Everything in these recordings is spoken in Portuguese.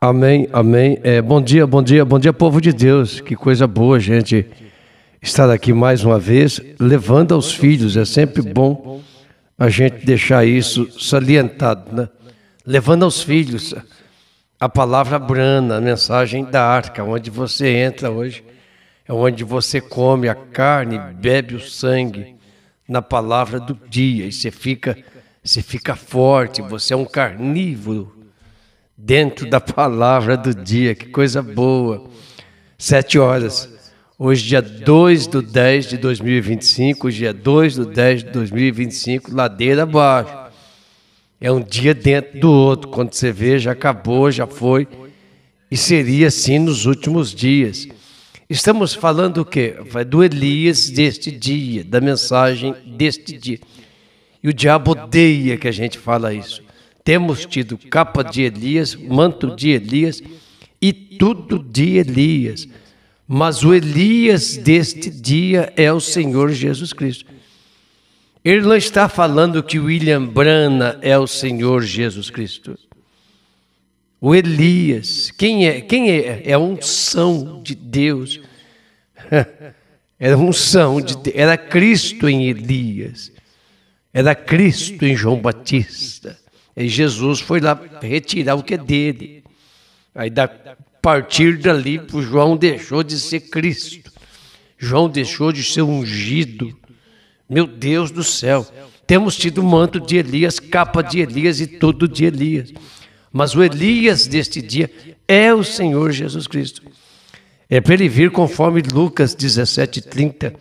Amém, amém. Bom dia, bom dia, bom dia, povo de Deus. Que coisa boa, gente, estar aqui mais uma vez, levando aos filhos. É sempre bom a gente deixar isso salientado, né? Levando aos filhos a palavra brana, a mensagem da arca, onde você entra hoje, é onde você come a carne, bebe o sangue, na palavra do dia, e você fica forte, você é um carnívoro dentro da palavra do dia. Que coisa boa. 7 horas. Hoje, dia 2/10/2025, dia 2/10/2025, ladeira abaixo. É um dia dentro do outro. Quando você vê, já acabou, já foi. E seria assim nos últimos dias. Estamos falando o quê? Do Elias deste dia, da mensagem deste dia. E o diabo odeia que a gente fala isso. Temos tido capa de Elias, manto de Elias e tudo de Elias. Mas o Elias deste dia é o Senhor Jesus Cristo. Ele não está falando que William Branham é o Senhor Jesus Cristo. O Elias, quem é? É a unção de Deus. Era a unção de Deus. Era Cristo em Elias. Era Cristo em João Batista. E Jesus foi lá retirar o que é dele. Aí, a partir dali, o João deixou de ser Cristo. João deixou de ser ungido. Meu Deus do céu. Temos tido manto de Elias, capa de Elias e tudo de Elias. Mas o Elias deste dia é o Senhor Jesus Cristo. É para ele vir conforme Lucas 17:30.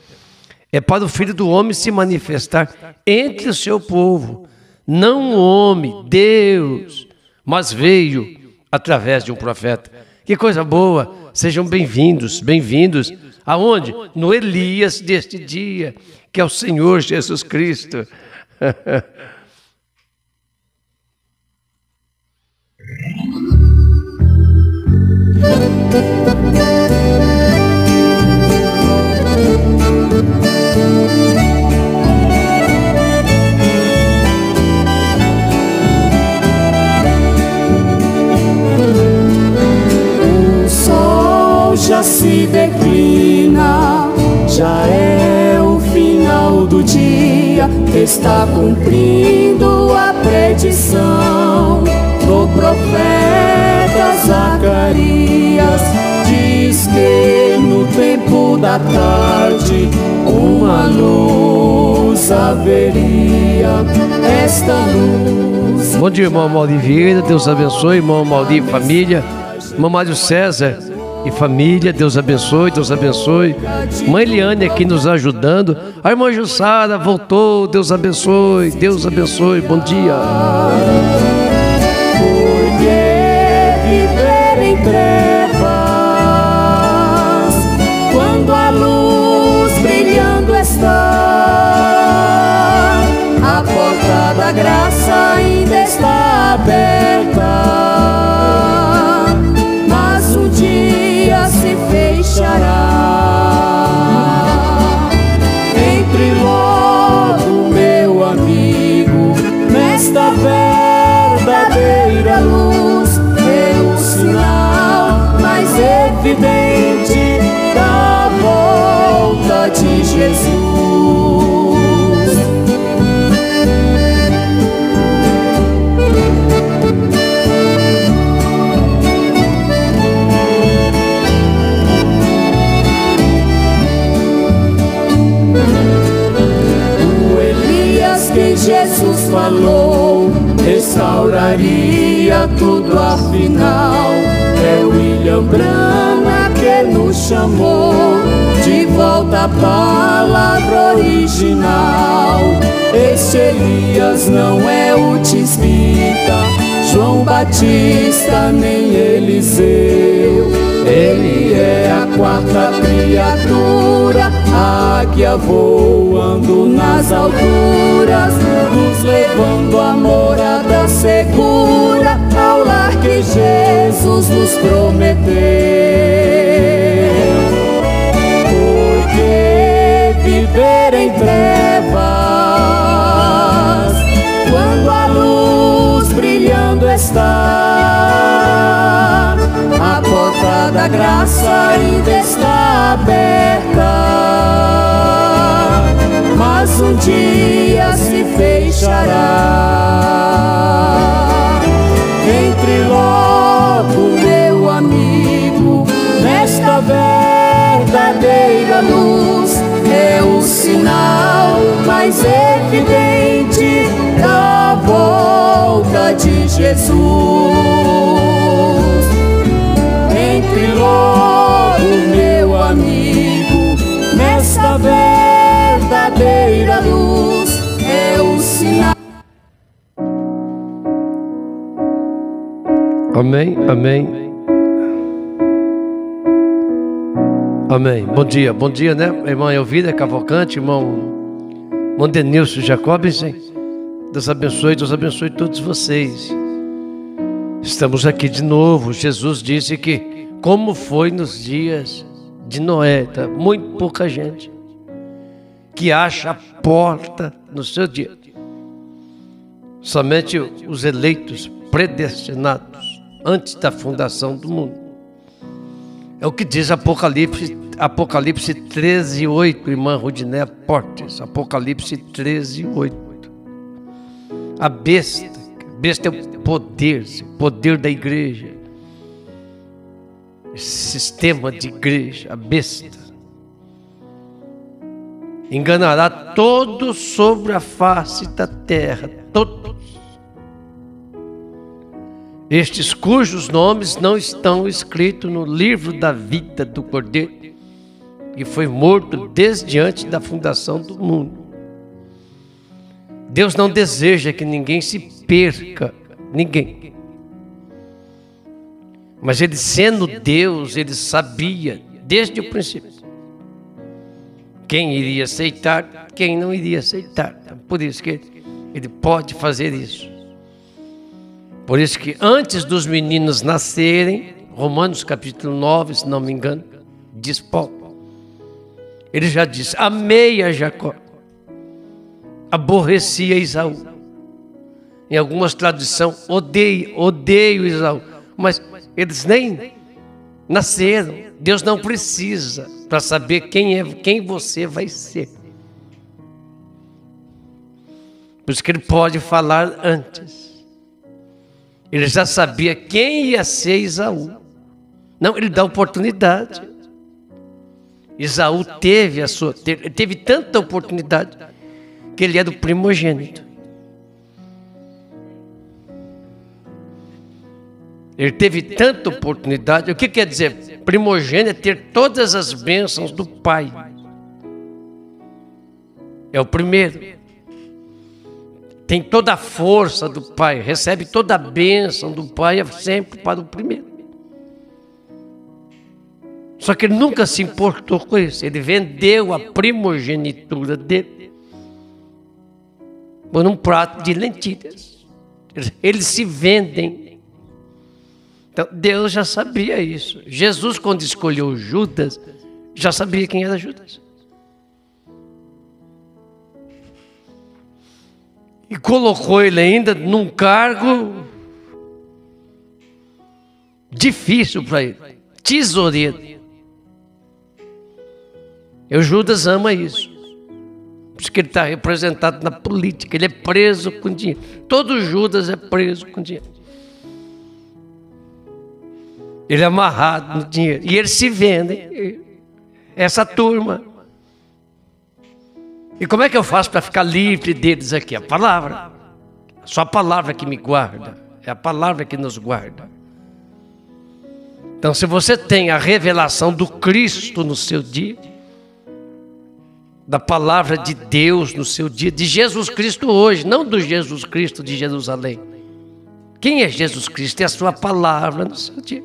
É para o Filho do Homem se manifestar entre o seu povo. Não o homem, Deus, mas veio através de um profeta. Que coisa boa! Sejam bem-vindos, bem-vindos. Aonde? No Elias deste dia, que é o Senhor Jesus Cristo. Já se declina, já é o final do dia, está cumprindo a predição do profeta Zacarias. Diz que no tempo da tarde uma luz haveria, esta luz. Bom dia, irmão Mauri Vieira, Deus abençoe, irmão Mauri e família, irmão Mário César e família, Deus abençoe, Deus abençoe. Mãe Eliane aqui nos ajudando. A irmã Jussara voltou, Deus abençoe, bom dia. Porque viver em trevas, quando a luz brilhando está, a porta da graça ainda está aberta. Se fechará. Entre logo, meu amigo, nesta verdadeira luz, é o sinal mais evidente da volta de Jesus. Jesus falou, restauraria tudo afinal. É William Branham que nos chamou de volta à palavra original. Este Elias não é o tisbita, João Batista nem Eliseu. Ele é a quarta criatura, a águia voando nas alturas, nos levando à morada segura, ao lar que Jesus nos prometeu. Porque viver em trevas, quando a luz brilhando está, da graça ainda está aberta, mas um dia se fechará. Entre logo, meu amigo, nesta verdadeira luz. É o sinal mais evidente da volta de Jesus. Entre logo, meu amigo, nesta verdadeira luz. É o sinal. Amém, amém. Amém. Bom dia, né? Irmã Elvira Cavalcante, irmão Denilson Jacobsen. Deus abençoe todos vocês. Estamos aqui de novo. Jesus disse que, como foi nos dias de Noé, tá? Muito pouca gente que acha a porta no seu dia. Somente os eleitos, predestinados, antes da fundação do mundo. É o que diz Apocalipse 13:8, irmã Rudiné Portes. Apocalipse 13:8. A besta é o poder da igreja. Esse sistema de igreja, a besta, enganará todos sobre a face da terra, todos. Estes cujos nomes não estão escritos no livro da vida do Cordeiro, que foi morto desde antes da fundação do mundo. Deus não deseja que ninguém se perca, ninguém. Mas Ele, sendo Deus, Ele sabia desde o princípio quem iria aceitar, quem não iria aceitar. Por isso que Ele pode fazer isso. Por isso que antes dos meninos nascerem, Romanos capítulo 9, se não me engano, diz Paulo, ele já disse: amei a Jacó, aborreci a Esaú. Em algumas traduções, odeio Esaú. Mas eles nem nasceram. Deus não precisa para saber quem você vai ser. Por isso que Ele pode falar antes. Ele já sabia quem ia ser Esaú. Não, Ele dá oportunidade. Esaú teve tanta oportunidade que ele é do primogênito. Ele teve tanta oportunidade. O que quer dizer? Primogênito é ter todas as bênçãos do pai. É o primeiro. Tem toda a força do pai, recebe toda a bênção do pai, é sempre para o primeiro. Só que ele nunca se importou com isso. Ele vendeu a primogenitura dele por um prato de lentilhas. Eles se vendem. Então Deus já sabia isso. Jesus, quando escolheu Judas, já sabia quem era Judas. E colocou ele ainda num cargo difícil para ele, tesoureiro. E o Judas ama isso. Por isso que ele está representado na política. Ele é preso com dinheiro. Todo Judas é preso com dinheiro. Ele é amarrado no dinheiro. E eles se vendem. Essa turma. E como é que eu faço para ficar livre deles aqui? A palavra. Só a palavra que me guarda. É a palavra que nos guarda. Então, se você tem a revelação do Cristo no seu dia, da palavra de Deus no seu dia, de Jesus Cristo hoje, não do Jesus Cristo de Jerusalém. Quem é Jesus Cristo? É a sua palavra no seu dia.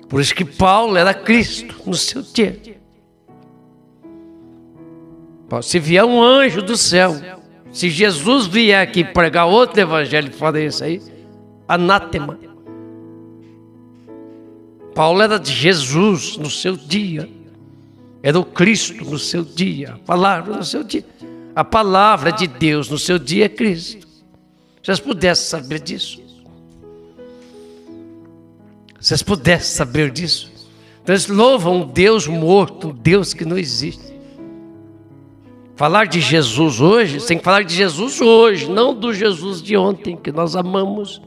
Por isso que Paulo era Cristo no seu dia. Se vier um anjo do céu, se Jesus vier aqui pregar outro evangelho e falar isso aí, anátema. Paulo era de Jesus no seu dia. Era o Cristo no seu dia. A palavra no seu dia. A palavra de Deus no seu dia é Cristo. Se vocês pudessem saber disso. Vocês pudessem saber disso. Então eles louvam um Deus morto, um Deus que não existe. Falar de Jesus hoje, você tem que falar de Jesus hoje, não do Jesus de ontem, que nós amamos.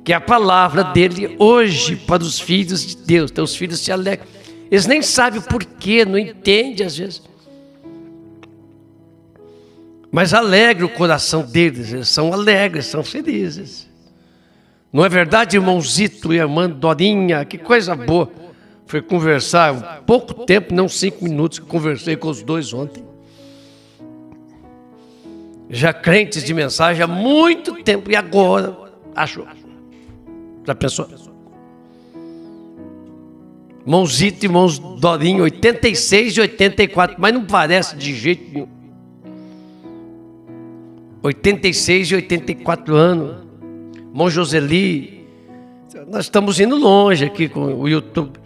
Que é a palavra dele hoje para os filhos de Deus. Então os filhos se alegram. Eles nem sabem o porquê, não entendem às vezes. Mas alegra o coração deles, eles são alegres, são felizes. Não é verdade, irmãozito e irmã Dorinha? Que coisa boa. Foi conversar, pouco tempo, não 5 minutos, que conversei com os dois ontem. Já crentes de mensagem há muito tempo, e agora, achou. Já pensou? Irmãozito e irmãos Dorinha, 86 e 84, mas não parece de jeito nenhum. 86 e 84 anos. Irmão Joseli, nós estamos indo longe aqui com o YouTube.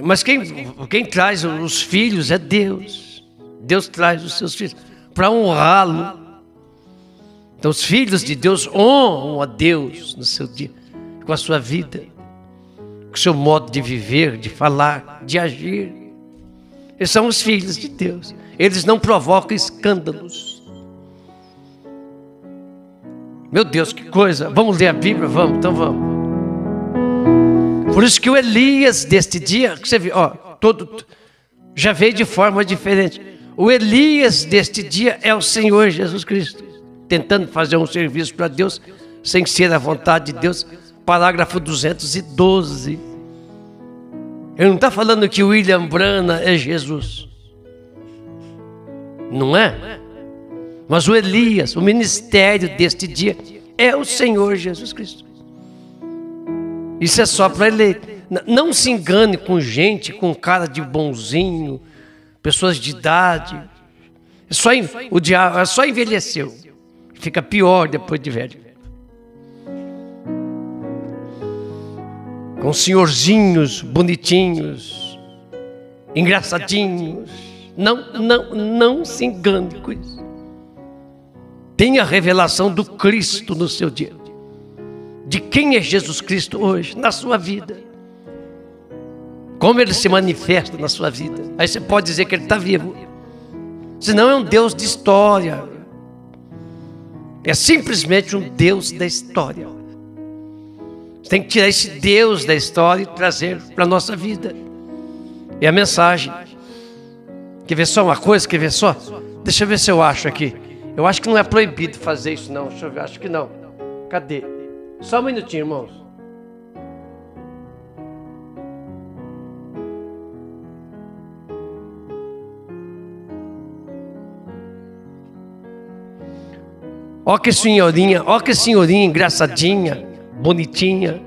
Mas quem traz os filhos é Deus. Deus traz os seus filhos para honrá-lo. Então os filhos de Deus honram a Deus no seu dia, com a sua vida, com o seu modo de viver, de falar, de agir. Eles são os filhos de Deus. Eles não provocam escândalos. Meu Deus, que coisa. Vamos ler a Bíblia? Vamos, então vamos. Por isso que o Elias deste dia, que você viu, já veio de forma diferente. O Elias deste dia é o Senhor Jesus Cristo, tentando fazer um serviço para Deus, sem ser a vontade de Deus. Parágrafo 212. Ele não está falando que o William Branham é Jesus. Não é? Mas o Elias, o ministério deste dia, é o Senhor Jesus Cristo. Isso é só para ele. Não se engane com gente com cara de bonzinho, pessoas de idade. O diabo só envelheceu. Fica pior depois de velho. Com senhorzinhos bonitinhos, engraçadinhos. Não se engane com isso. Tenha a revelação do Cristo no seu dia. De quem é Jesus Cristo hoje, na sua vida. Como ele se manifesta na sua vida. Aí você pode dizer que ele está vivo. Senão é um Deus de história. É simplesmente um Deus da história. Você tem que tirar esse Deus da história e trazer para a nossa vida. É a mensagem. Quer ver só uma coisa? Quer ver só? Deixa eu ver se eu acho aqui. Eu acho que não é proibido fazer isso não. Deixa eu ver, acho que não. Cadê? Só um minutinho, irmãos. Ó que senhorinha engraçadinha, bonitinha,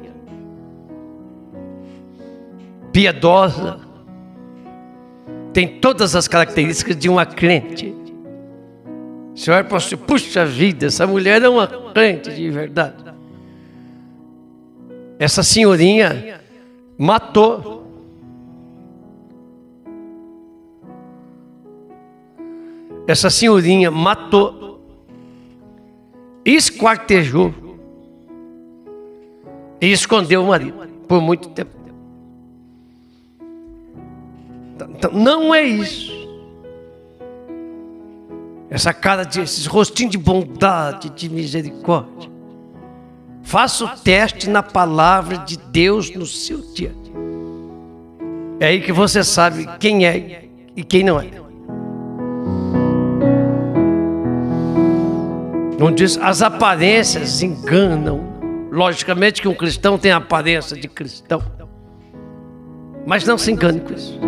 piedosa. Tem todas as características de uma crente. O senhor pode dizer, puxa vida, essa mulher é uma crente de verdade. Essa senhorinha matou. Essa senhorinha matou. Esquartejou. E escondeu o marido por muito tempo. Então, não é isso. Essa cara esses rostinhos de bondade, de misericórdia. Faça o teste na palavra de Deus no seu dia. É aí que você sabe quem é e quem não é. Não diz, as aparências enganam. Logicamente que um cristão tem a aparência de cristão. Mas não se engane com isso.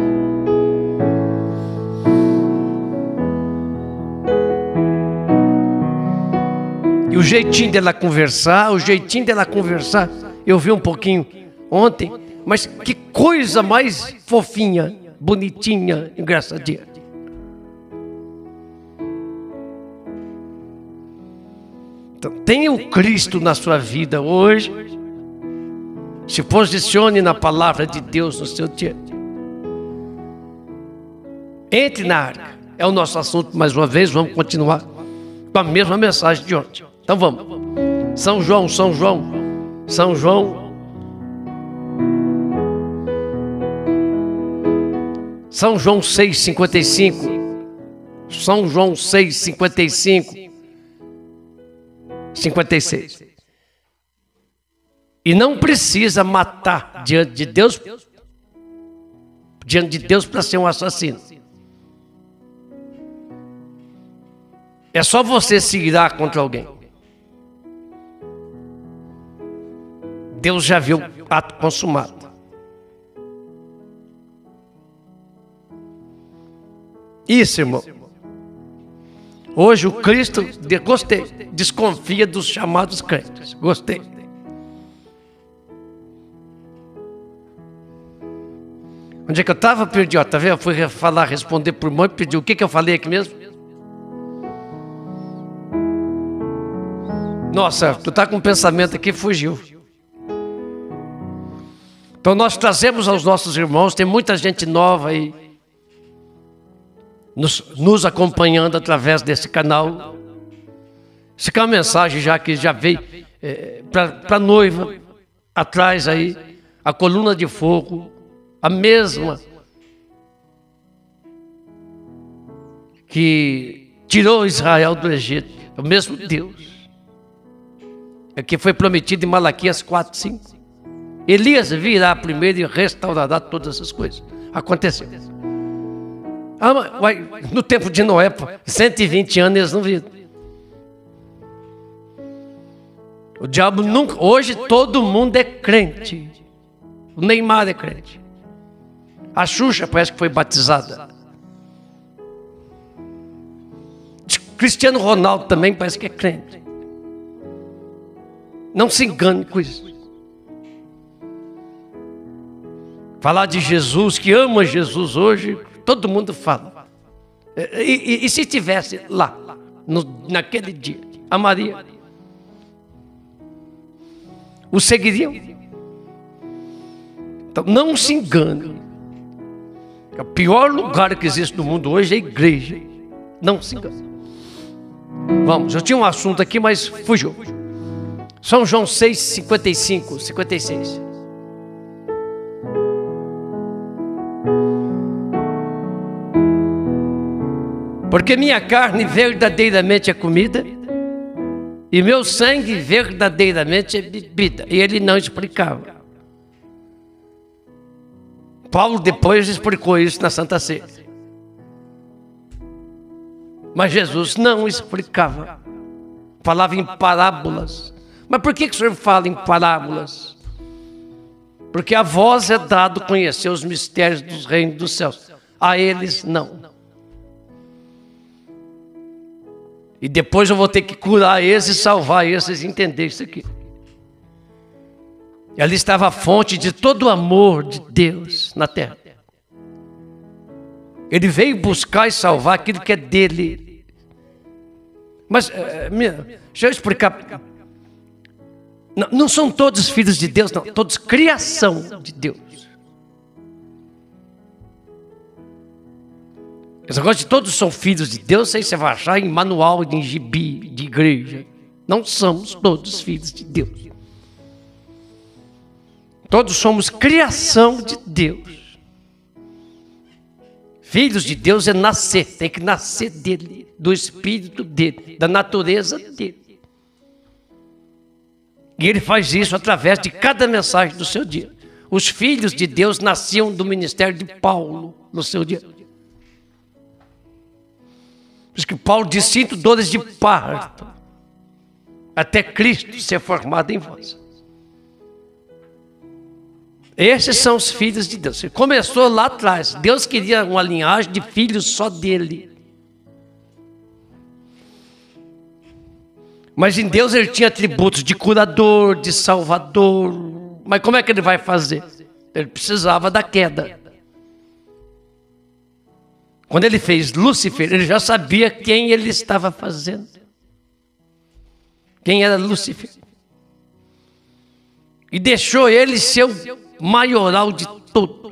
E o jeitinho dela conversar, eu vi um pouquinho ontem, mas que coisa mais fofinha, bonitinha, engraçadinha. Então, tenha o Cristo na sua vida hoje. Se posicione na palavra de Deus no seu dia. Entre na arca. É o nosso assunto mais uma vez, vamos continuar com a mesma mensagem de ontem. Então vamos. São João, São João. São João 6,55. São João 6,55. 56. E não precisa matar diante de Deus para ser um assassino. É só você se irar contra alguém. Deus já viu o ato consumado. Isso, irmão. Hoje o Cristo, gostei, desconfia dos chamados crentes. Gostei. Onde é que eu estava? Perdi, ó, tá vendo? Eu fui responder por mão e pedi. O que eu falei aqui mesmo? Nossa, tu tá com um pensamento aqui, fugiu. Então nós trazemos aos nossos irmãos, tem muita gente nova aí, nos acompanhando através desse canal. Isso aqui é uma mensagem que já veio para a noiva, atrás aí, a coluna de fogo, a mesma que tirou Israel do Egito, é o mesmo Deus. É que foi prometido em Malaquias 4:5. Elias virá primeiro e restaurará todas essas coisas. Aconteceu. No tempo de Noé, 120 anos eles não viram. O diabo nunca. Hoje todo mundo é crente. O Neymar é crente. A Xuxa parece que foi batizada. Cristiano Ronaldo também parece que é crente. Não se engane com isso. Falar de Jesus, que ama Jesus hoje, todo mundo fala. E se estivesse lá, naquele dia, amaria? O seguiriam? Então não se engane. O pior lugar que existe no mundo hoje é a igreja. Não se engane. Vamos, eu tinha um assunto aqui, mas fugiu. São João 6,55, 56. Porque minha carne verdadeiramente é comida e meu sangue verdadeiramente é bebida. E ele não explicava. Paulo depois explicou isso na Santa Ceia. Mas Jesus não explicava. Falava em parábolas. Mas por que o senhor fala em parábolas? Porque a vós é dado conhecer os mistérios dos reinos dos céus. A eles não. E depois eu vou ter que curar esses, salvar esses e entender isso aqui. E ali estava a fonte de todo o amor de Deus na terra. Ele veio buscar e salvar aquilo que é dele. Mas, deixa eu explicar. Não são todos filhos de Deus, não. Todos criação de Deus. Esse negócio de todos são filhos de Deus, aí você vai achar em manual, em gibi, de igreja. Não somos todos filhos de Deus. Todos somos criação de Deus. Filhos de Deus é nascer, tem que nascer dele, do espírito dele, da natureza dele. E ele faz isso através de cada mensagem do seu dia. Os filhos de Deus nasciam do ministério de Paulo no seu dia. Por isso que Paulo diz: sinto dores de parto, até Cristo ser formado em vós. Esses são os filhos de Deus. Começou lá atrás. Deus queria uma linhagem de filhos só dele. Mas em Deus ele tinha atributos de curador, de salvador. Mas como é que ele vai fazer? Ele precisava da queda. Quando ele fez Lúcifer, ele já sabia quem ele estava fazendo. Quem era Lúcifer. E deixou ele ser o maioral de todos.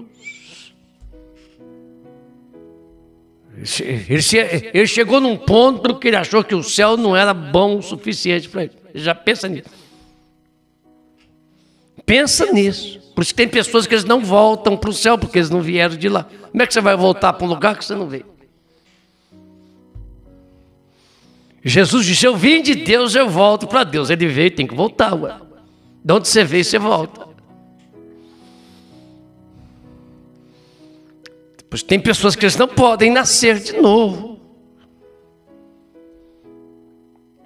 Ele chegou num ponto que ele achou que o céu não era bom o suficiente para ele. Ele já pensa nisso. Pensa nisso. Por isso que tem pessoas que eles não voltam para o céu, porque eles não vieram de lá. Como é que você vai voltar para um lugar que você não veio? Jesus disse, eu vim de Deus, eu volto para Deus. Ele veio, tem que voltar. Ué. De onde você veio, você volta. Pois tem pessoas que eles não podem nascer de novo.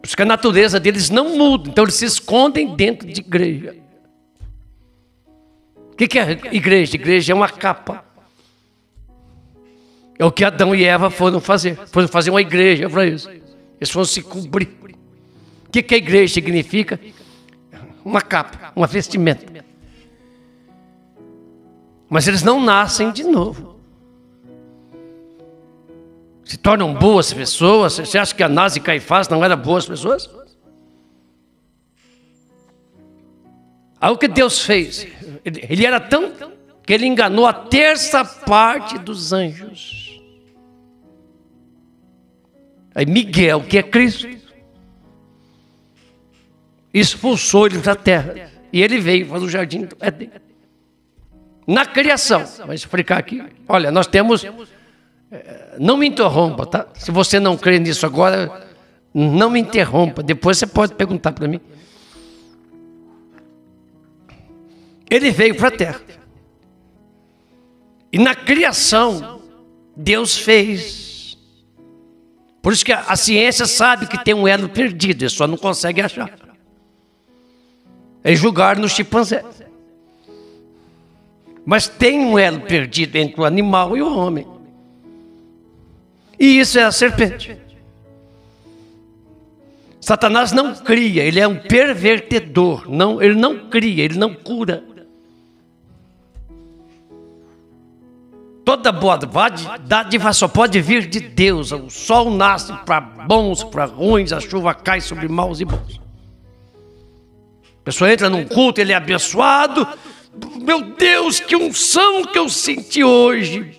Por isso que a natureza deles não muda. Então eles se escondem dentro de igreja. O que é igreja? Igreja é uma capa. É o que Adão e Eva foram fazer. Foram fazer uma igreja para isso. Eles foram se cobrir. O que a igreja significa? Uma capa, uma vestimenta. Mas eles não nascem de novo. Se tornam boas pessoas. Você acha que Anás e Caifás não eram boas pessoas? Aí o que Deus fez? Ele era tão que ele enganou a terça parte dos anjos. Aí Miguel, que é Cristo, expulsou ele da terra. E ele veio para o jardim do Éden. Na criação, vou explicar aqui. Olha, nós temos... Não me interrompa, tá? Se você não crê nisso agora, não me interrompa. Depois você pode perguntar para mim. Ele veio para a terra. E na criação, Deus fez. Por isso que a ciência sabe que tem um elo perdido, ele só não consegue achar. É julgar no chimpanzé. Mas tem um elo perdido entre o animal e o homem. E isso é a serpente. Satanás não cria, ele é um pervertedor. Não, ele não cria, ele não cura. Toda boa dádiva só pode vir de Deus. O sol nasce para bons, para ruins, a chuva cai sobre maus e bons. A pessoa entra num culto, ele é abençoado. Meu Deus, que unção que eu senti hoje.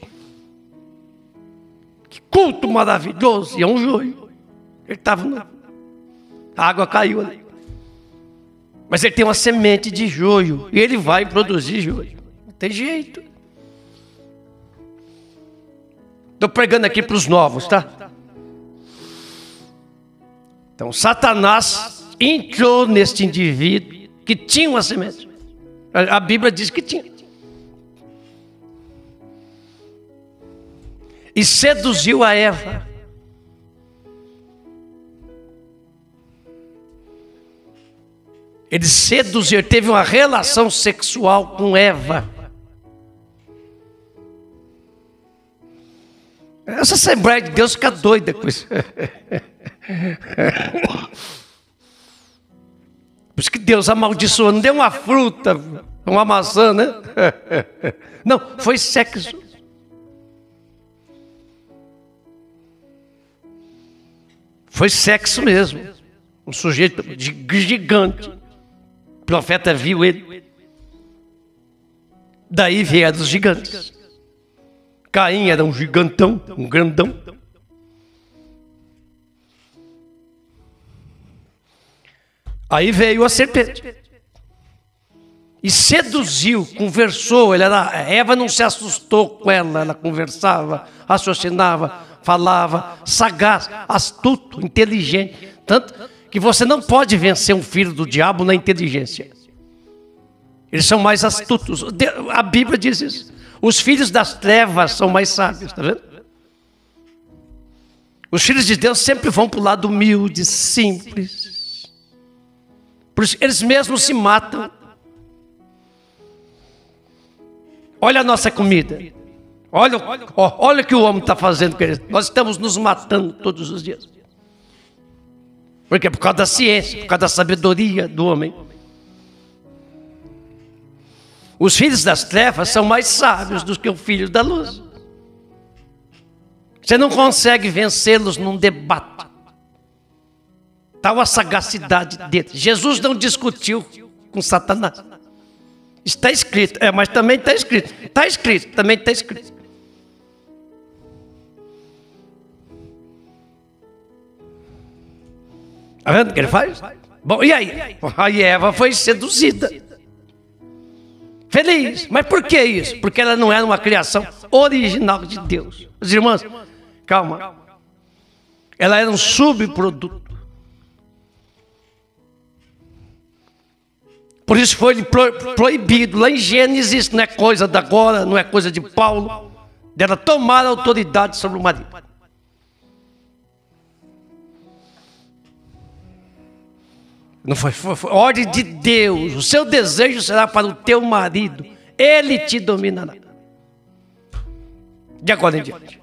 Que culto maravilhoso. E é um joio. Ele estava... A água caiu ali. Mas ele tem uma semente de joio. E ele vai produzir joio. Não tem jeito. Estou pregando aqui para os novos, tá? Então, Satanás entrou neste indivíduo que tinha uma semente. A Bíblia diz que tinha. E seduziu a Eva. Ele seduziu, ele teve uma relação sexual com Eva. Essa Assembleia de Deus fica doida com isso. Por isso que Deus amaldiçoou, não deu uma fruta, uma maçã, né? Não, foi sexo. Foi sexo mesmo. Um sujeito gigante. O profeta viu ele. Daí vieram os gigantes. Caim era um gigantão, um grandão. Aí veio a serpente. E seduziu, conversou. Eva não se assustou com ela. Ela conversava, raciocinava, falava, sagaz, astuto, inteligente. Tanto que você não pode vencer um filho do diabo na inteligência. Eles são mais astutos. A Bíblia diz isso. Os filhos das trevas são mais sábios, está vendo? Os filhos de Deus sempre vão para o lado humilde, simples. Por isso, eles mesmos se matam. Olha a nossa comida. Olha o que o homem está fazendo com eles. Nós estamos nos matando todos os dias. Porque por causa da ciência, por causa da sabedoria do homem. Os filhos das trevas são mais sábios do que os filhos da luz. Você não consegue vencê-los num debate. Tal a sagacidade deles. Jesus não discutiu com Satanás. Está escrito, mas também está escrito. Está escrito, também está escrito. Está vendo o que ele faz? Bom, e aí? Aí Eva foi seduzida. Feliz. Mas por que isso? Porque ela não era uma criação original de Deus. Os irmãos, calma. Ela era um subproduto. Por isso foi proibido. Lá em Gênesis, não é coisa da agora, não é coisa de Paulo, dela tomar a autoridade sobre o marido. Não foi ordem de Deus. O seu desejo será para o teu marido. Ele te dominará. De agora em diante.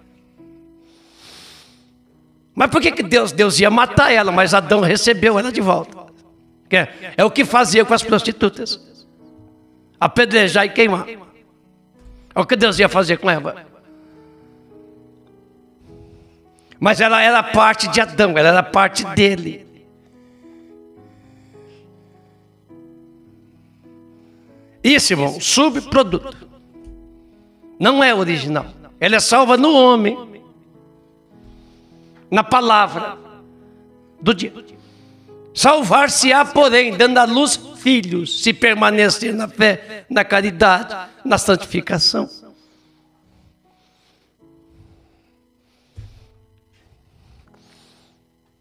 Mas por que Deus ia matar ela, mas Adão recebeu ela de volta? É o que fazia com as prostitutas. Apedrejar e queimar. É o que Deus ia fazer com Eva. Mas ela era parte de Adão, ela era parte dele. Isso, irmão, subproduto. Não é original. Ela é salva no homem, na palavra do dia. Salvar-se-á, porém, dando à luz filhos, se permanecer na fé, na caridade, na santificação.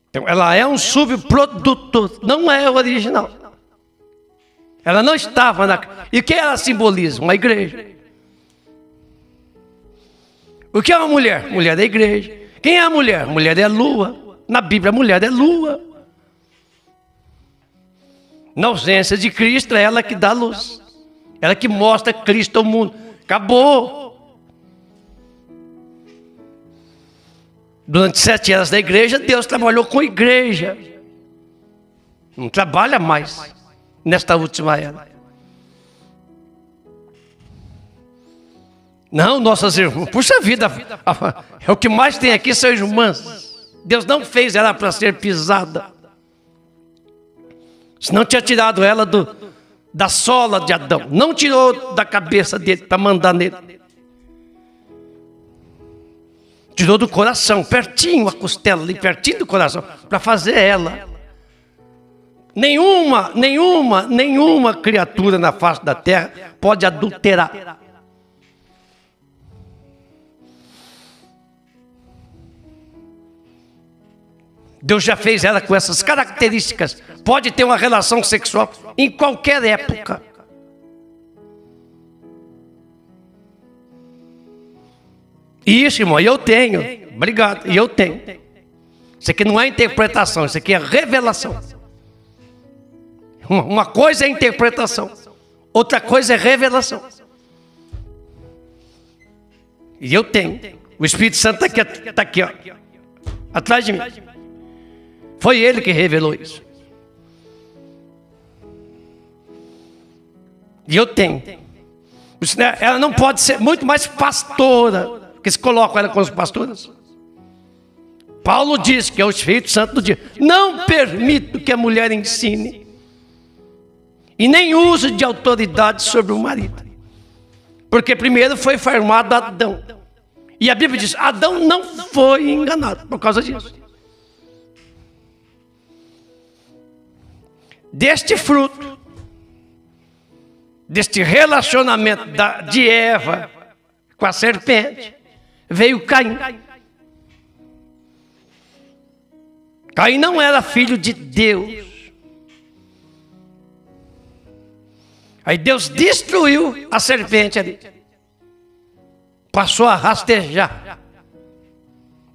Então, ela é um subproduto, não é original. Ela não estava na... E o que ela simboliza? Uma igreja. O que é uma mulher? Mulher da igreja. Quem é a mulher? Mulher é a lua. Na Bíblia, a mulher é lua. Na ausência de Cristo, é ela que dá luz. Ela que mostra Cristo ao mundo. Acabou. Durante 7 anos da igreja, Deus trabalhou com a igreja. Não trabalha mais nesta última era. Não, nossas irmãs, puxa vida, é o que mais tem aqui são irmãs. Deus não fez ela para ser pisada. Senão tinha tirado ela da sola de Adão. Não tirou da cabeça dele para mandar nele. Tirou do coração, pertinho a costela ali, pertinho do coração, para fazer ela. Nenhuma criatura na face da terra pode adulterar. Deus já fez ela com essas características. Pode ter uma relação sexual em qualquer época. Isso, irmão, eu tenho. Obrigado, e eu tenho. Isso aqui não é interpretação, isso aqui é revelação. Uma coisa é interpretação, outra coisa é revelação. E eu tenho. O Espírito Santo está aqui, ó, atrás de mim. Foi ele que revelou isso. E eu tenho. Ela não pode ser muito mais pastora, porque se colocam ela com os pastores. Paulo diz que é o Espírito Santo do dia. Não permito que a mulher ensine e nem use de autoridade sobre o marido. Porque primeiro foi formado Adão. E a Bíblia diz, Adão não foi enganado por causa disso. Deste fruto, deste relacionamento de Eva com a serpente, veio Caim. Caim não era filho de Deus. Aí Deus destruiu a serpente ali. Passou a rastejar.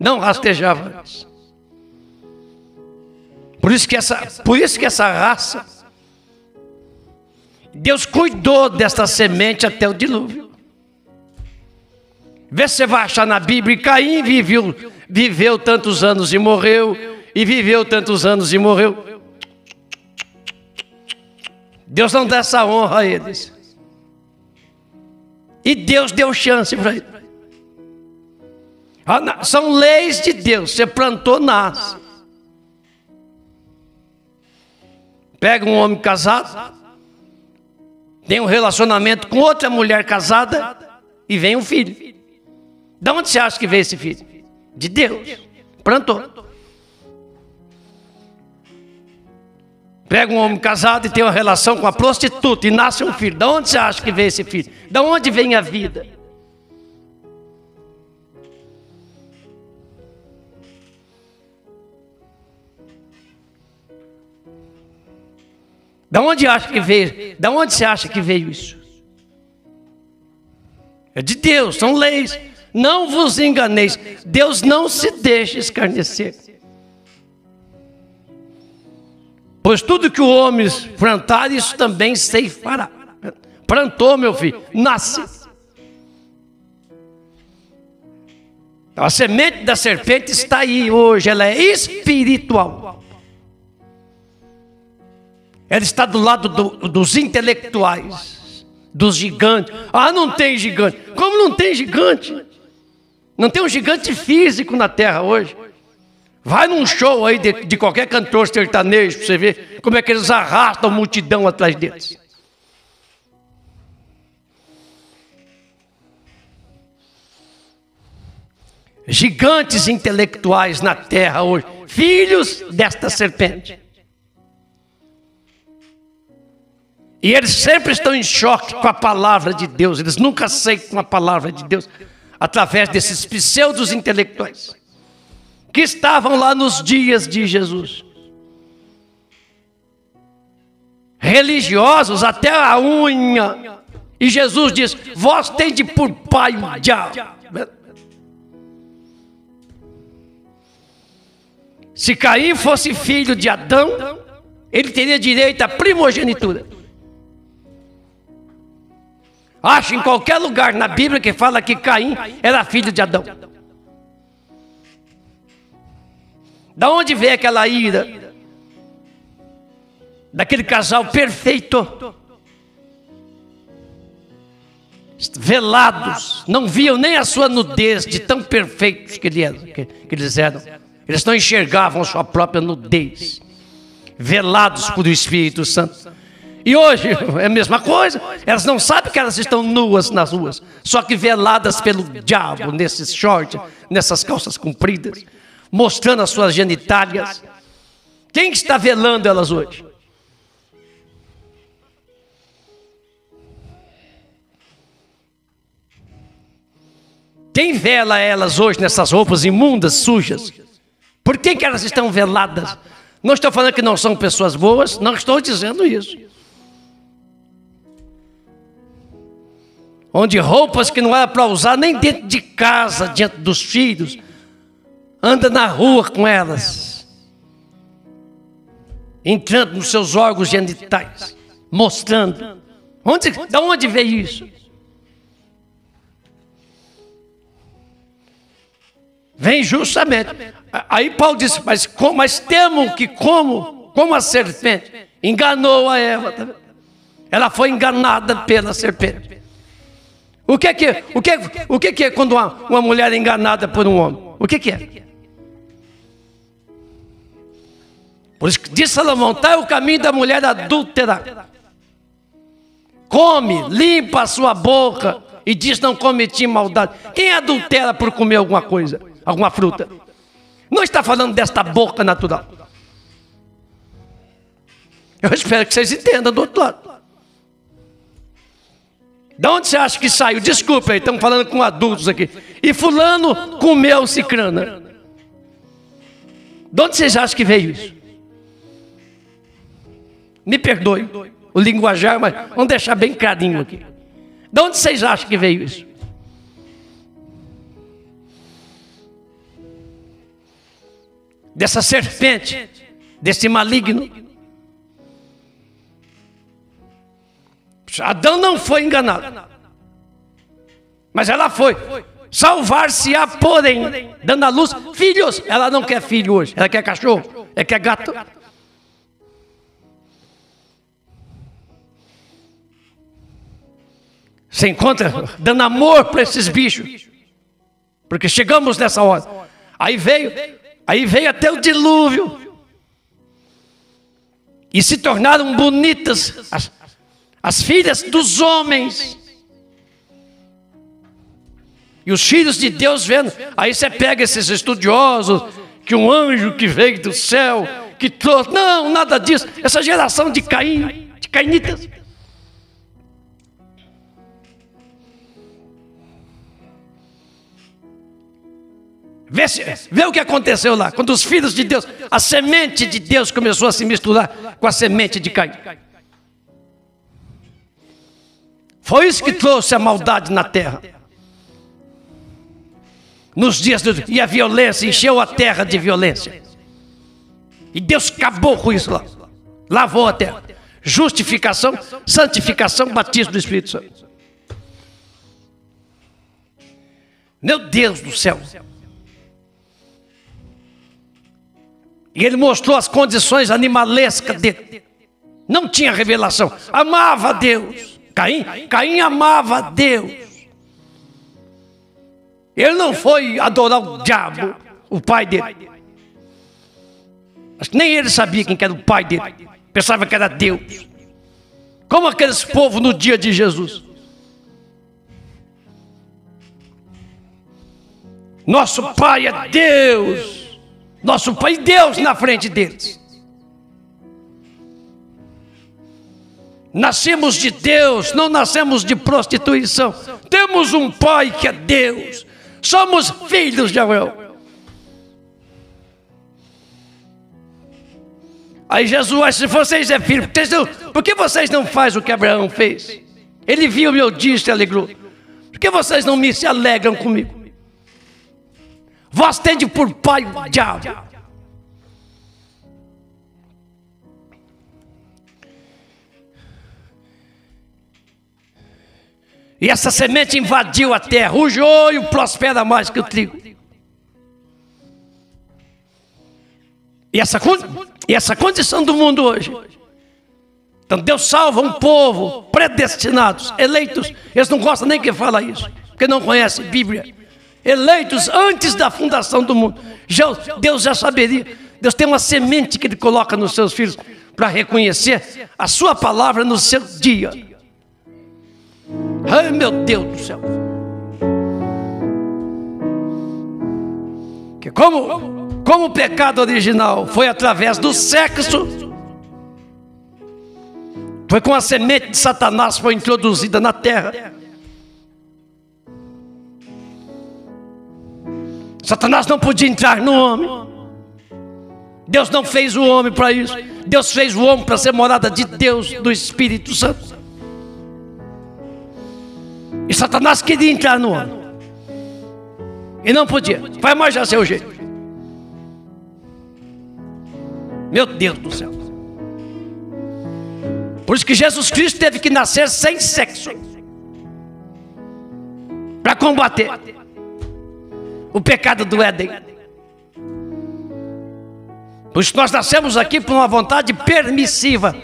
Não rastejava antes. Por isso que essa raça, Deus cuidou desta semente até o dilúvio. Vê se você vai achar na Bíblia. Caim viveu tantos anos e morreu. E viveu tantos anos e morreu. Deus não dá essa honra a eles. E Deus deu chance para eles. São leis de Deus. Você plantou, nasce. Pega um homem casado, tem um relacionamento com outra mulher casada e vem um filho. De onde você acha que veio esse filho? De Deus. Plantou. Pega um homem casado e tem uma relação com a prostituta e nasce um filho. De onde você acha que veio esse filho? De onde vem a vida? De onde acha que veio? De onde você acha que veio isso? É de Deus, são leis. Não vos enganeis. Deus não se deixa escarnecer. Pois tudo que o homem plantar, isso também ceifará. Plantou, meu filho, nasce. A semente da serpente está aí hoje, ela é espiritual. Ela está do lado dos intelectuais, dos gigantes. Ah, não tem gigante. Como não tem gigante? Não tem um gigante físico na terra hoje. Vai num show aí de qualquer cantor sertanejo para você ver como é que eles arrastam a multidão atrás deles. Gigantes intelectuais na terra hoje, filhos desta serpente. E eles sempre estão em choque com a palavra de Deus. Eles nunca aceitam a palavra de Deus através desses pseudos intelectuais que estavam lá nos dias de Jesus. Religiosos até a unha. E Jesus diz: vós tendes por pai o diabo. Se Caim fosse filho de Adão, ele teria direito à primogenitura. Acha em qualquer lugar na Bíblia que fala que Caim era filho de Adão. Da onde veio aquela ira? Daquele casal perfeito. Velados, não viam nem a sua nudez de tão perfeitos que eles eram. Eles não enxergavam sua própria nudez. Velados por Espírito Santo. E hoje é a mesma coisa. Elas não sabem que elas estão nuas nas ruas, só que veladas pelo diabo, nesses shorts, nessas calças compridas, mostrando as suas genitálias. Quem está velando elas hoje? Quem vela elas hoje nessas roupas imundas, sujas? Por que elas estão veladas? Não estou falando que não são pessoas boas, não estou dizendo isso. Onde roupas que não era para usar nem dentro de casa, diante dos filhos, anda na rua com elas, entrando nos seus órgãos genitais, mostrando. De onde veio isso? Vem justamente. Aí Paulo disse: mas temo que como a serpente enganou a Eva. Tá? Ela foi enganada pela serpente. O que é quando uma mulher é enganada por um homem? O que é? Por isso que diz Salomão: tá, é o caminho da mulher adúltera. Come, limpa a sua boca e diz: não cometi maldade. Quem adultera por comer alguma coisa, alguma fruta? Não está falando desta boca natural. Eu espero que vocês entendam do outro lado. De onde você acha que saiu? Desculpa aí, estamos falando com adultos aqui. E fulano comeu cicrana. De onde vocês acham que veio isso? Me perdoe o linguajar, mas vamos deixar bem clarinho aqui. De onde vocês acham que veio isso? Dessa serpente, desse maligno. Adão não foi enganado, mas ela foi. Salvar-se-á, porém, dando à luz filhos. Ela não quer filho hoje, ela quer cachorro, ela quer gato. Você encontra dando amor para esses bichos, porque chegamos nessa hora. Aí veio até o dilúvio, e se tornaram bonitas as filhas dos homens. E os filhos de Deus vendo. Aí você pega esses estudiosos, que um anjo que veio do céu, que trouxe. Não, nada disso. Essa geração de Caim, de cainitas. Vê o que aconteceu lá, quando os filhos de Deus, a semente de Deus começou a se misturar com a semente de Caim. Foi isso que trouxe a maldade na terra. Nos dias e a violência encheu a terra de violência. E Deus acabou com isso lá. Lavou a terra. Justificação, santificação, batismo do Espírito Santo. Meu Deus do céu. E ele mostrou as condições animalescas dele. Não tinha revelação. Amava Deus. Caim amava Deus. Ele não foi adorar o diabo, o pai dele. Acho que nem ele sabia quem era o pai dele. Pensava que era Deus. Como aqueles povos no dia de Jesus. Nosso pai é Deus. Nosso pai é Deus na frente deles. Nascemos de Deus, não nascemos de prostituição. Temos um pai que é Deus. Somos filhos de Abraão. Aí Jesus, se vocês é filho, por que vocês não fazem o que Abraão fez? Ele viu o meu dia e se alegrou. Por que vocês não se alegram comigo? Vós tende por pai o diabo. E essa semente invadiu a terra. O joio prospera mais que o trigo. E essa condição do mundo hoje. Então Deus salva um povo predestinados, eleitos. Eles não gostam nem que fala isso, porque não conhecem Bíblia. Eleitos antes da fundação do mundo. Deus já saberia. Deus tem uma semente que Ele coloca nos seus filhos para reconhecer a sua palavra no seu dia. Ai, meu Deus do céu. Que como o pecado original foi através do sexo, foi com a semente de Satanás foi introduzida na terra. Satanás não podia entrar no homem. Deus não fez o homem para isso. Deus fez o homem para ser morada de Deus, do Espírito Santo. E Satanás queria entrar no homem. E não podia. Vai mais já seu jeito. Meu Deus do céu. Por isso que Jesus Cristo teve que nascer sem sexo. Para combater o pecado do Éden. Por isso nós nascemos aqui por uma vontade permissiva.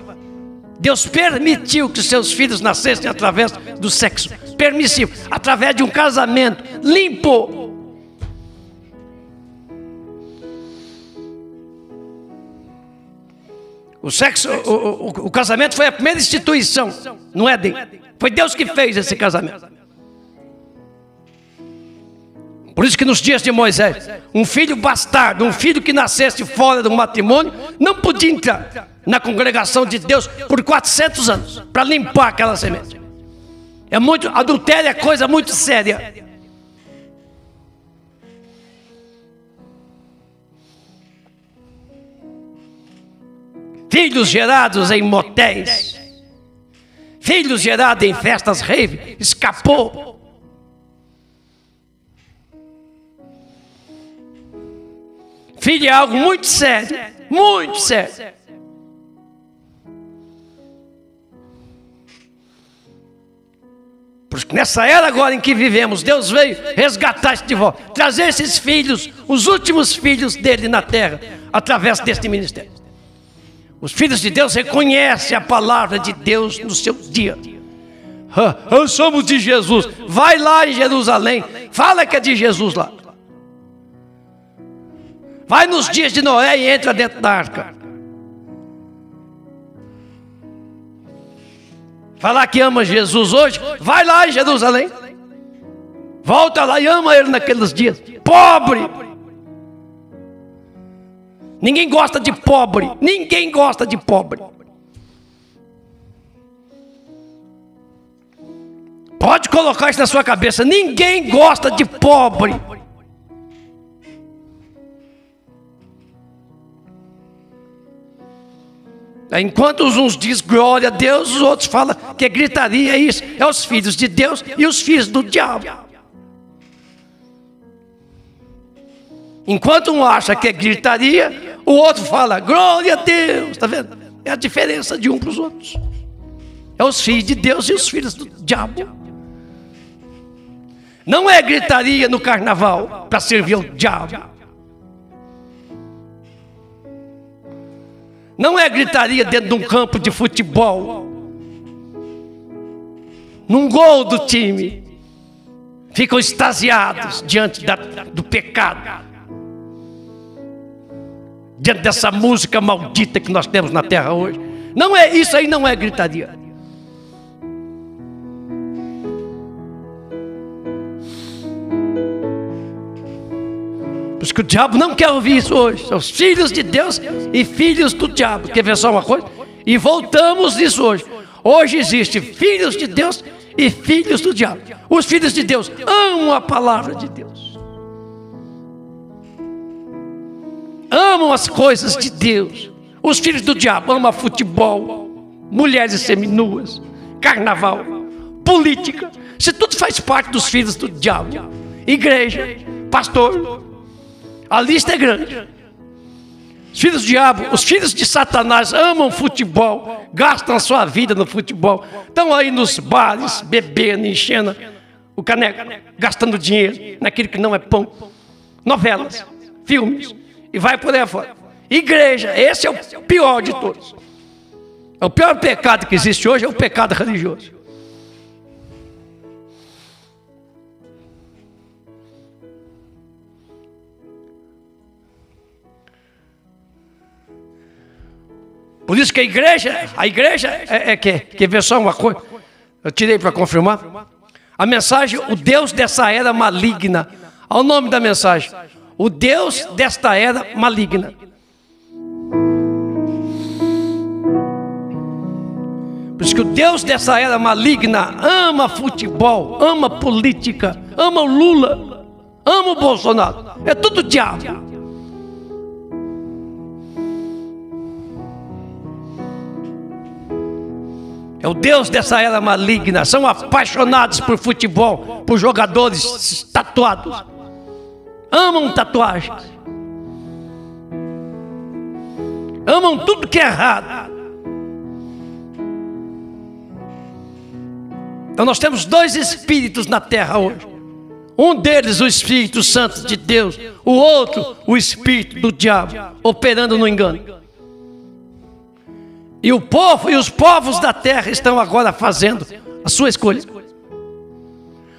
Deus permitiu que seus filhos nascessem através do sexo. Permissivo. Através de um casamento limpo. O casamento foi a primeira instituição no Éden. Foi Deus que fez esse casamento. Por isso que nos dias de Moisés, um filho bastardo, um filho que nascesse fora do matrimônio, não podia entrar na congregação de Deus por 400 anos, para limpar aquela semente. Adultério é coisa muito séria. Filhos gerados em motéis, filhos gerados em festas rave, escapou. Filho é algo muito sério, muito sério. Porque nessa era agora em que vivemos, Deus veio resgatar isso de volta, trazer esses filhos, os últimos filhos dele na terra, através deste ministério. Os filhos de Deus reconhecem a palavra de Deus no seu dia. Nós somos de Jesus. Vai lá em Jerusalém, fala que é de Jesus lá. Vai nos dias de Noé e entra dentro da arca. Falar que ama Jesus hoje, vai lá em Jerusalém. Volta lá e ama Ele naqueles dias. Pobre. Ninguém gosta de pobre. Ninguém gosta de pobre. Pode colocar isso na sua cabeça. Ninguém gosta de pobre. Enquanto uns dizem glória a Deus, os outros falam que é gritaria, é isso. É os filhos de Deus e os filhos do diabo. Enquanto um acha que é gritaria, o outro fala glória a Deus. Está vendo? É a diferença de um para os outros. É os filhos de Deus e os filhos do diabo. Não é gritaria no carnaval para servir o diabo. Não é gritaria dentro de um campo de futebol. Num gol do time. Ficam extasiados diante do pecado. Diante dessa música maldita que nós temos na terra hoje. Não é isso aí, não é gritaria. Por isso que o diabo não quer ouvir isso hoje. São os filhos de Deus e filhos do diabo. Quer ver só uma coisa? E voltamos nisso hoje. Hoje existe filhos de Deus e filhos do diabo. Os filhos de Deus amam a palavra de Deus. Amam as coisas de Deus. Os filhos do diabo amam futebol, mulheres seminuas, carnaval, política. Isso tudo faz parte dos filhos do diabo. Igreja, pastor. A lista é grande. Os filhos do diabo, os filhos de Satanás amam futebol, gastam a sua vida no futebol. Estão aí nos bares, bebendo, enchendo o caneco, gastando dinheiro naquilo que não é pão. Novelas, filmes, e vai por aí fora. Igreja, esse é o pior de todos. O pior pecado que existe hoje é o pecado religioso. Por isso que a igreja quer ver só uma coisa. Eu tirei para confirmar. A mensagem, o Deus dessa era maligna. Olha o nome da mensagem. O Deus desta era maligna. Por isso que o Deus dessa era maligna ama futebol, ama política, ama o Lula, ama o Bolsonaro. É tudo diabo. É o Deus dessa era maligna. São apaixonados por futebol, por jogadores tatuados. Amam tatuagens. Amam tudo que é errado. Então nós temos dois espíritos na terra hoje. Um deles o Espírito Santo de Deus. O outro o Espírito do diabo, operando no engano. E o povo e os povos da terra estão agora fazendo a sua escolha.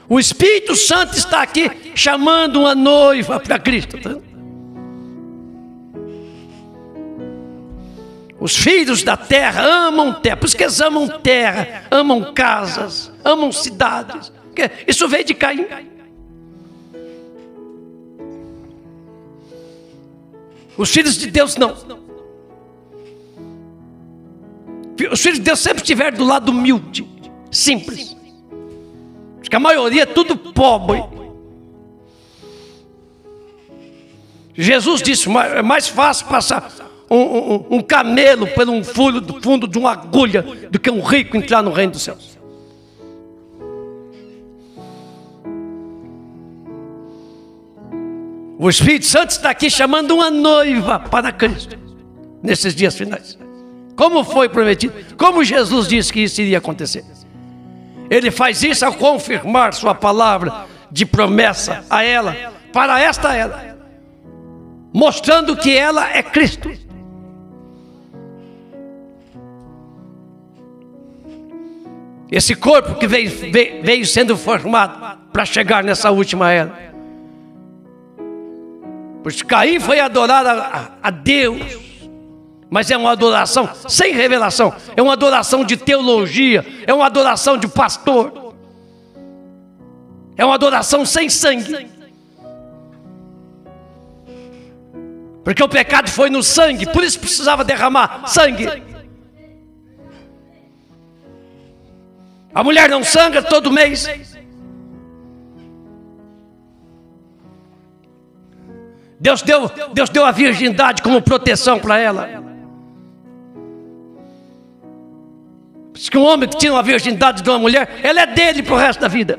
O Espírito Santo está aqui chamando uma noiva para Cristo. Tá? Os filhos da terra amam terra. Por isso que eles amam terra, amam casas, amam cidades. Isso veio de Caim. Os filhos de Deus não. Os filhos de Deus sempre estiveram do lado humilde, simples. Acho que a maioria é tudo pobre. Jesus disse, é mais fácil passar um camelo pelo fundo de uma agulha do que um rico entrar no reino dos céus. O Espírito Santo está aqui chamando uma noiva para Cristo, nesses dias finais. Como foi prometido, como Jesus disse que isso iria acontecer. Ele faz isso ao confirmar sua palavra de promessa a ela, para esta era, mostrando que ela é Cristo. Esse corpo que veio sendo formado para chegar nessa última era. Pois Caim foi adorar a Deus. Mas é uma adoração sem revelação. É uma adoração de teologia. É uma adoração de pastor. É uma adoração sem sangue. Porque o pecado foi no sangue, por isso precisava derramar sangue. A mulher não sangra todo mês. Deus deu a virgindade como proteção para ela. Diz que um homem que tinha uma virgindade de uma mulher, ela é dele para o resto da vida.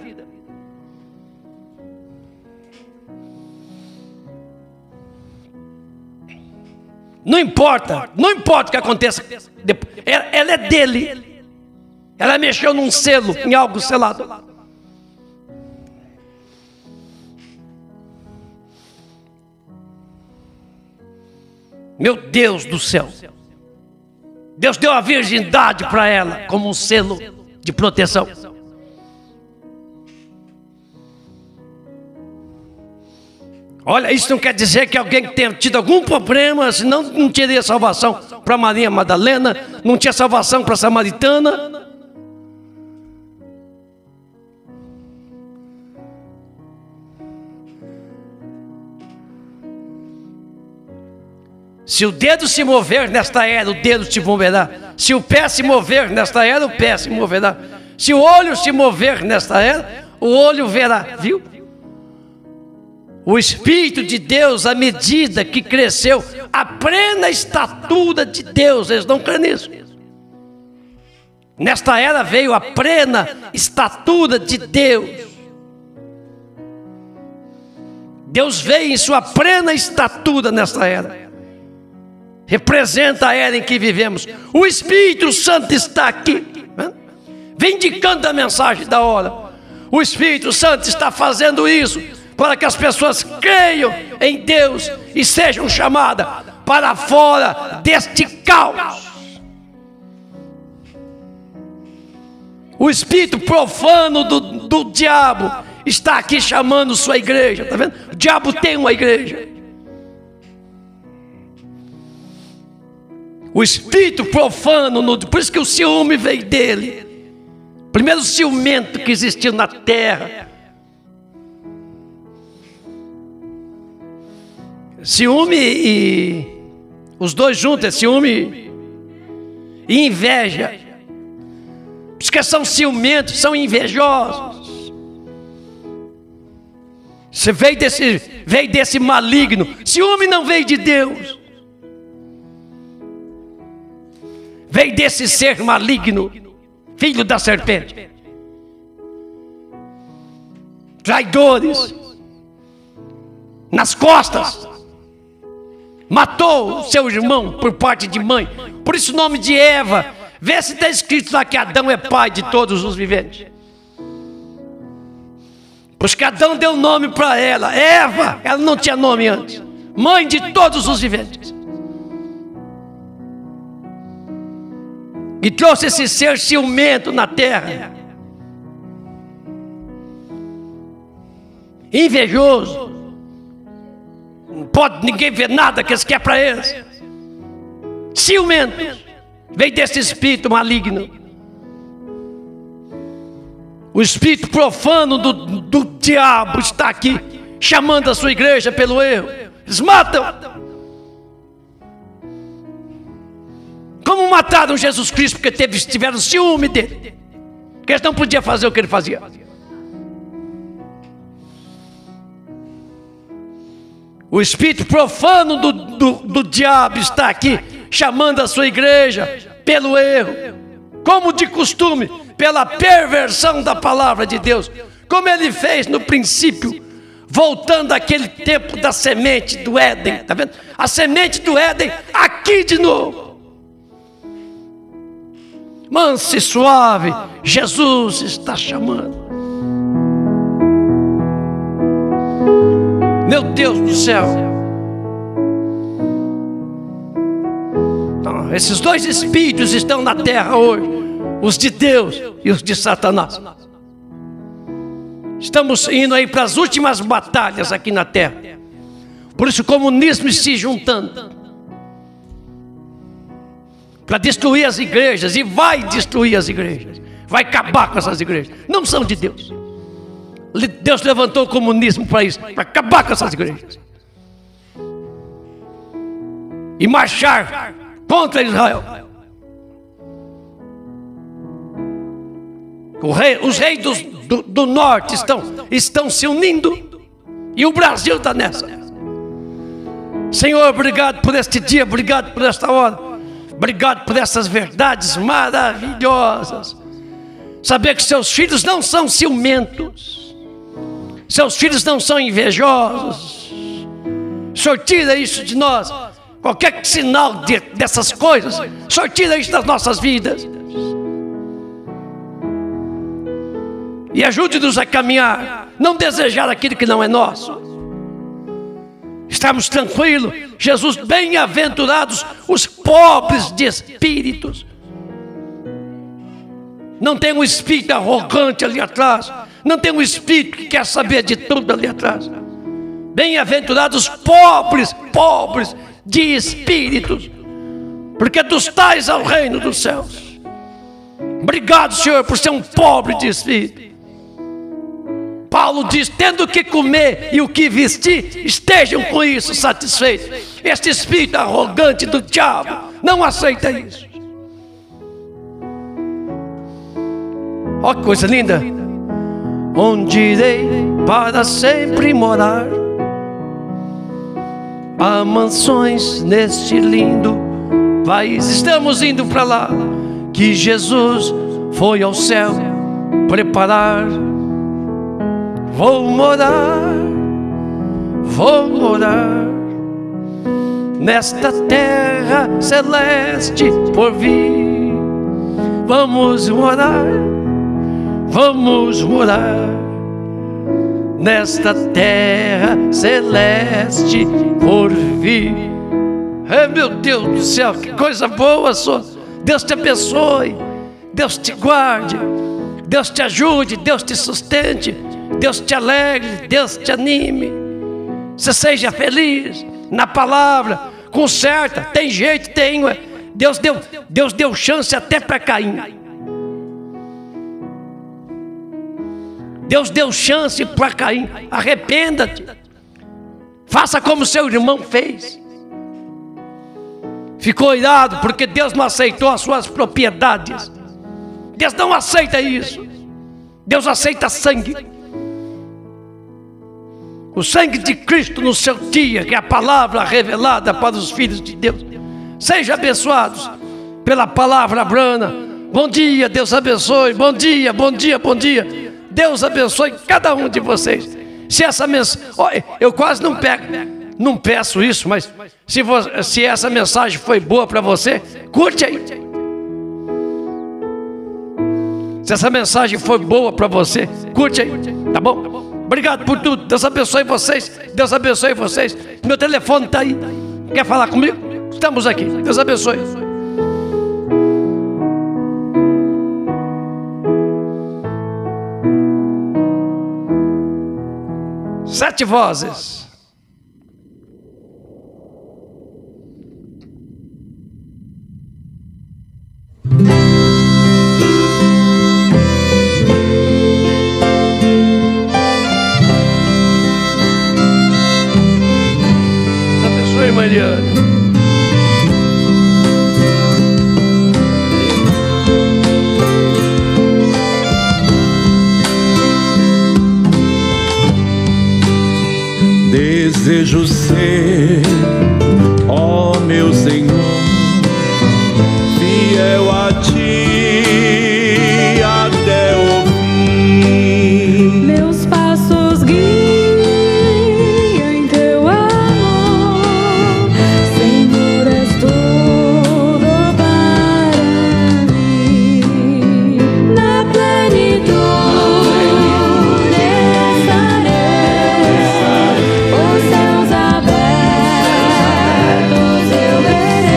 Não importa o que aconteça, ela é dele. Ela mexeu num selo, em algo selado. Meu Deus do céu. Deus deu a virgindade para ela como um selo de proteção. Olha, isso não quer dizer que alguém que tenha tido algum problema, senão não teria salvação para Maria Madalena, não tinha salvação para a Samaritana. Se o dedo se mover nesta era, o dedo se moverá. Se o pé se mover nesta era, o pé se moverá. Se o olho se mover nesta era, o olho verá. Viu? O Espírito de Deus, à medida que cresceu, a plena estatura de Deus, eles não creem nisso. Nesta era veio a plena estatura de Deus. Deus veio em sua plena estatura nesta era. Representa a era em que vivemos. O Espírito Santo está aqui, vindicando a mensagem da hora. O Espírito Santo está fazendo isso para que as pessoas creiam em Deus e sejam chamadas para fora deste caos. O espírito profano do diabo está aqui chamando sua igreja, está vendo? O diabo tem uma igreja. O espírito profano, por isso que o ciúme veio dele. Primeiro ciumento que existiu na terra. Ciúme e os dois juntos, é ciúme e inveja. Porque são ciumentos, são invejosos. Você veio desse maligno. Ciúme não veio de Deus. Veio desse ser maligno, filho da serpente. Traidores. Nas costas. Matou o seu irmão por parte de mãe. Por isso o nome de Eva. Vê se está escrito lá que Adão é pai de todos os viventes. Pois que Adão deu nome para ela. Eva, ela não tinha nome antes. Mãe de todos os viventes. E trouxe esse ser ciumento na terra. Invejoso. Não pode ninguém ver nada que eles querem para eles. Ciumento. Veio desse espírito maligno. O espírito profano do diabo está aqui, chamando a sua igreja pelo erro. Eles matam. Como mataram Jesus Cristo? Porque tiveram ciúme dele. Porque eles não podiam fazer o que ele fazia. O espírito profano do diabo está aqui, chamando a sua igreja pelo erro. Como de costume, pela perversão da palavra de Deus. Como ele fez no princípio, voltando àquele tempo da semente do Éden. Está vendo? A semente do Éden, aqui de novo. Manso e suave, Jesus está chamando. Meu Deus do céu. Então, esses dois espíritos estão na terra hoje. Os de Deus e os de Satanás. Estamos indo aí para as últimas batalhas aqui na terra. Por isso o comunismo se juntando para destruir as igrejas, e vai destruir as igrejas, vai acabar com essas igrejas, não são de Deus. Deus levantou o comunismo para isso, para acabar com essas igrejas. e marchar contra Israel. Os reis do norte estão se unindo, e o Brasil está nessa. Senhor, obrigado por este dia, obrigado por esta hora, obrigado por essas verdades maravilhosas. Saber que seus filhos não são ciumentos, seus filhos não são invejosos. O Senhor tira isso de nós, qualquer sinal dessas coisas, o Senhor tira isso das nossas vidas. E ajude-nos a caminhar, não desejar aquilo que não é nosso. Estamos tranquilos. Jesus, bem-aventurados os pobres de espíritos. Não tem um espírito arrogante ali atrás, não tem um espírito que quer saber de tudo ali atrás. Bem-aventurados os pobres de espíritos, porque dos tais é o reino dos céus. Obrigado, Senhor, por ser um pobre de espírito. Paulo diz: tendo o que comer e o que vestir, estejam com isso satisfeitos. Este espírito arrogante do diabo não aceita isso. Ó, que coisa linda! Onde irei para sempre morar? Há mansões neste lindo país. Estamos indo para lá, que Jesus foi ao céu preparar. Vou morar nesta terra celeste por vir. Vamos morar nesta terra celeste por vir. Meu Deus do céu, que coisa boa, Senhor. Deus te abençoe, Deus te guarde, Deus te ajude, Deus te sustente, Deus te alegre, Deus te anime. Você seja feliz na palavra, conserta. Tem jeito, tem. Deus deu chance até para Caim. Deus deu chance para Caim. Arrependa-te. Faça como seu irmão fez. Ficou irado porque Deus não aceitou as suas propriedades. Deus não aceita isso. Deus aceita sangue. O sangue de Cristo no seu dia, que é a palavra revelada para os filhos de Deus. Sejam abençoados pela palavra brana. Bom dia, Deus abençoe. Bom dia, bom dia, bom dia. Deus abençoe cada um de vocês. Se essa mensagem, eu quase não peço isso, mas se essa mensagem foi boa para você, curte aí. Se essa mensagem foi boa para você, curte aí, tá bom? Obrigado por tudo. Deus abençoe vocês. Deus abençoe vocês. Meu telefone está aí. Quer falar comigo? Estamos aqui. Deus abençoe. Sete vozes. Mariana. Desejo ser, ó meu Senhor, fiel a ti até o fim. Meus passos guiam em teu amor, Senhor, és tudo para mim. Na plenitude estarei, os céus abertos eu verei.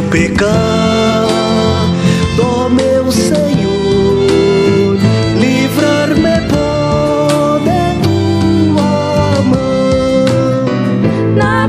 pecar do meu Senhor, livrar-me pode tua mão. Na